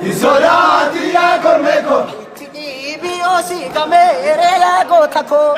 Isodatia Cormeco, Tibiosi Camere Agotako,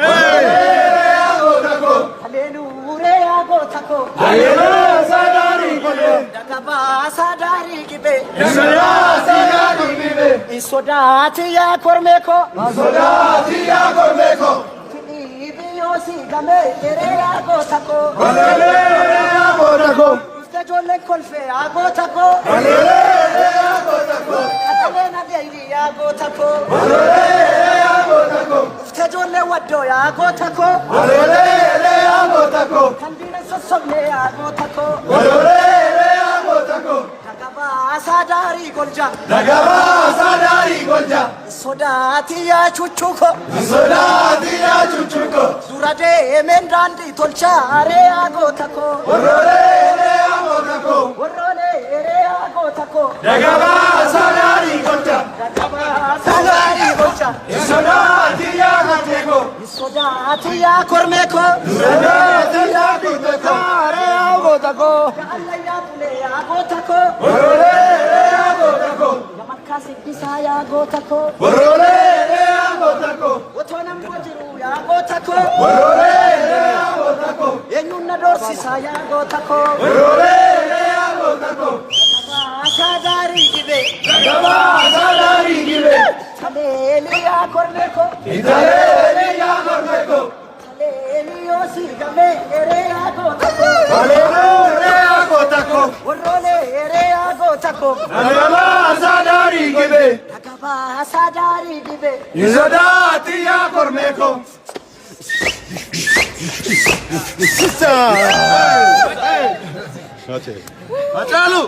Hallelujah Agotako, Ayana Sadari Kole, Dagaba Sadari Gibe, Isaya Sadari Gibe, Isodatia Cormeco, Isodatia Cormeco, Tibiosi Camere Agotako, Hallelujah Agotako, Stajole Colfe Agotako, Hallelujah Agotako, Atalena Devi Agotako, Hallelujah Agotako, Stajole Wadoya Agotako, Hallelujah Agotako, Candida Sosome Agotako, Hallelujah Agotako, Dagaba Sadari Golja, Dagaba Sadari Golja, Sodatia Chuchuko, Isodatia Chuchuko, Durade Mendandi Tolchare Agotako, Hallelujah Agotako, Orole Agotako, Dagaba Sadari Golja, Dagaba Sadari Golja, Isodatia Gateko, Sodatia Cormeco, Isodatia Gateko, Agotako, Alaya Pule Agotako, Hallelujah Agotako, Yamakasi Pisaya Agotako, Hallelujah Agotako, Otonam Wajiru Agotako, Hallelujah Agotako, Enuna Dorsisaya Agotako, Hallelujah Agotako, Sadari Gibe, Dagaba Sadari Gibe, Hallelujah Cormeco, Hallelujah Agotako, Hallelujah Sigame Agotako, Hallelujah Agotako, Orole Agotako, Dagaba Sadari Gibe, Dagaba Sadari Gibe, Isodatia Cormeco. Hachalu.